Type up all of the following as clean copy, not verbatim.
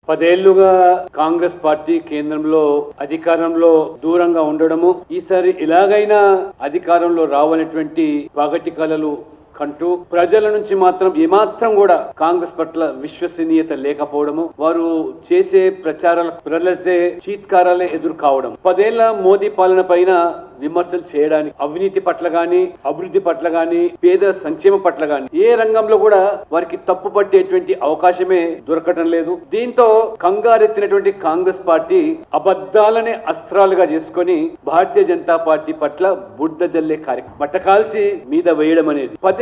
10 ఏళ్లుగా కాంగ్రెస్ పార్టీ కేంద్రంలో అధికారంలో దూరంగా ఉండడము, ఈసారి ఎలాగైనా అధికారంలో రావాలనేటువంటి పగటి కలలు కంటూ ప్రజల నుంచి మాత్రం ఏమాత్రం కూడా కాంగ్రెస్ పట్ల విశ్వసనీయత లేకపోవడము, వారు చేసే ప్రచారాల ప్రజలే చీత్కారాలే ఎదురు కావడం, 10 ఏళ్ల మోదీ పాలన పైన విమర్శలు చేయడానికి, అవినీతి పట్ల గాని, అభివృద్ధి పట్ల గాని, పేదల సంక్షేమ పట్ల గాని ఏ రంగంలో కూడా వారికి తప్పు పట్టేటువంటి అవకాశమే దొరకటం లేదు. దీంతో కంగారెత్తినటువంటి కాంగ్రెస్ పార్టీ అబద్ధాలనే అస్త్రాలుగా చేసుకొని భారతీయ జనతా పార్టీ పట్ల బుడ్డ జల్లే కార్యక్రమం, బట్టకాల్చి మీద వేయడం అనేది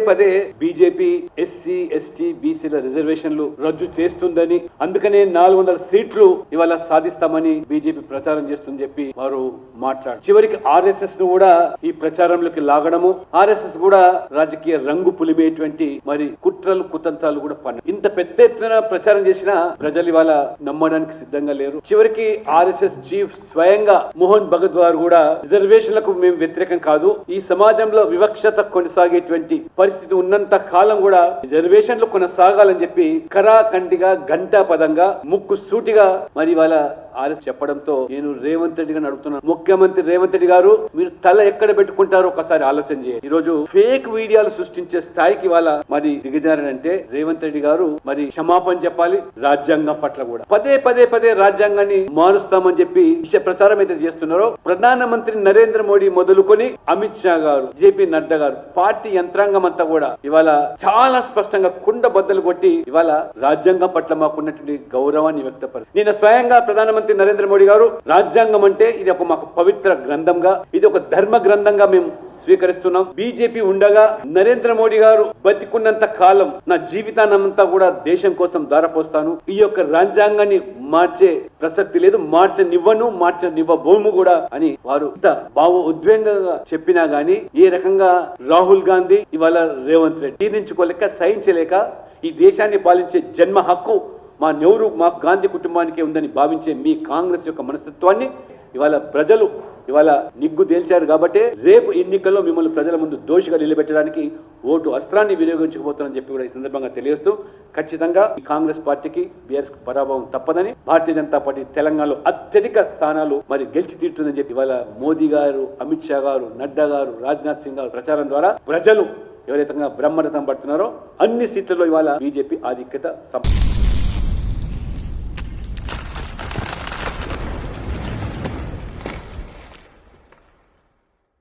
పదే బీజేపీ ఎస్సీ ఎస్టీ బీసీల రిజర్వేషన్లు రద్దు చేస్తుందని, అందుకనే 400 సీట్లు ఇవాళ సాధిస్తామని బీజేపీ ప్రచారం చేస్తుందని చెప్పి వారు మాట్లాడారు. చివరికి ఆర్ఎస్ఎస్ ను కూడా ఈ ప్రచారంలోకి లాగడము, ఆర్ఎస్ఎస్ కూడా రాజకీయ రంగు పులిమేటువంటి మరి కుట్రలు కుతంత్రాలు కూడా పన్నారు. ఇంత పెద్ద ఎత్తున ప్రచారం చేసినా ప్రజలు ఇవాళ నమ్మడానికి సిద్ధంగా లేరు. చివరికి ఆర్ఎస్ఎస్ చీఫ్ స్వయంగా మోహన్ భగత్ గారు కూడా రిజర్వేషన్లకు మేము వ్యతిరేకం కాదు, ఈ సమాజంలో వివక్షత కొనసాగేటువంటి పరిస్థితి ఉన్నంత కాలం కూడా రిజర్వేషన్లు కొనసాగాలని చెప్పి కరాఖండిగా గంటా పదంగా ముక్కు సూటిగా మరి ఇవాళ ఆర్ఎస్ చెప్పడంతో నేను రేవంత్ రెడ్డి గారిని అడుగుతున్నాను, ముఖ్యమంత్రి రేవంత్ రెడ్డి గారు మీరు తల ఎక్కడ పెట్టుకుంటారో ఒకసారి ఆలోచన చేయండి. ఈ రోజు ఫేక్ వీడియోలు సృష్టించే స్థాయికి వాళ్ళ మరి దిగజారనంటే రేవంత్ రెడ్డి గారు మరి క్షమాపణ చెప్పాలి. రాజ్యాంగం పట్ల కూడా పదే రాజ్యాంగాన్ని మారుస్తామని చెప్పి విషయ ప్రచారం అయితే చేస్తున్నారో, ప్రధానమంత్రి నరేంద్ర మోడీ మొదలుకొని అమిత్ షా గారు, జేపీ నడ్డా గారు, పార్టీ యంత్రాంగం అంతా కూడా ఇవాళ చాలా స్పష్టంగా కుండ బద్దలు కొట్టి ఇవాళ రాజ్యాంగం పట్ల మాకున్నటువంటి గౌరవాన్ని వ్యక్తపరి. నేను స్వయంగా ప్రధానమంత్రి నరేంద్ర మోడీ గారు రాజ్యాంగం అంటే ఇది ఒక మాకు పవిత్ర గ్రంథంగా, ఇది ఒక ధర్మ గ్రంథంగా మేము స్వీకరిస్తున్నాం. బీజేపీ ఉండగా నరేంద్ర మోడీ గారు బతికున్నంత కాలం నా జీవితాన్నంతా కూడా దేశం కోసం దారపోస్తాను, ఈ యొక్క రాజ్యాంగాన్ని మార్చే ప్రసక్తి లేదు, మార్చనివ్వబోము కూడా అని వారు భావ ఉద్వేగంగా చెప్పినా గానీ ఏ రకంగా రాహుల్ గాంధీ ఇవాళ రేవంత్ రెడ్డి జీర్ణించుకోలేక సహించలేక ఈ దేశాన్ని పాలించే జన్మ హక్కు మా నెహ్రూ మా గాంధీ కుటుంబానికే ఉందని భావించే మీ కాంగ్రెస్ యొక్క మనస్తత్వాన్ని ఇవాళ ప్రజలు ఇవాళ నిగ్గు తేల్చారు. కాబట్టి రేపు ఎన్నికల్లో మిమ్మల్ని ప్రజల ముందు దోషిగా నిలబెట్టడానికి ఓటు అస్త్రాన్ని వినియోగించకపోతారని చెప్పి కూడా ఈ సందర్భంగా తెలియజేస్తూ, ఖచ్చితంగా ఈ కాంగ్రెస్ పార్టీకి బీఆర్ఎస్ పరాభవం తప్పదని, భారతీయ జనతా పార్టీ తెలంగాణలో అత్యధిక స్థానాలు మరి గెలిచి తీరుతుందని చెప్పి ఇవాళ మోదీ గారు, అమిత్ షా గారు, నడ్డా గారు, రాజ్నాథ్ సింగ్ గారు ప్రచారం ద్వారా ప్రజలు ఎవరైతే బ్రహ్మరథం పడుతున్నారో అన్ని సీట్లలో ఇవాళ బీజేపీ ఆధిక్యత